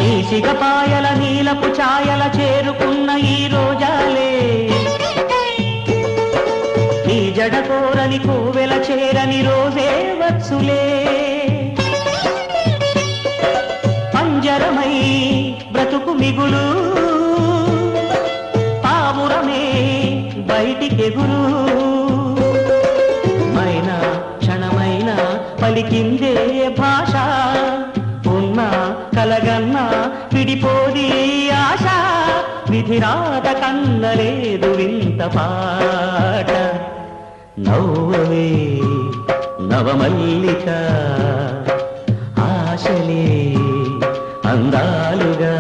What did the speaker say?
ఈ సిగపాయల నీలపు ఛాయల చేరుకున్న ఈ రోజాలే నీ జడ కోరని కోవెల చేరని రోజే వచ్చులే పంజరమై బ్రతుకు మిగులు పావురమే బయటికెగురు మైనా క్షణమైనా పలికిందే భాష ఉన్న కలగన్నా విడిపోది ఆశ విధిరాత కన్నలేదు వింత పాట నవ్వవే నవమల్లిక ఆశలే అందాలుగా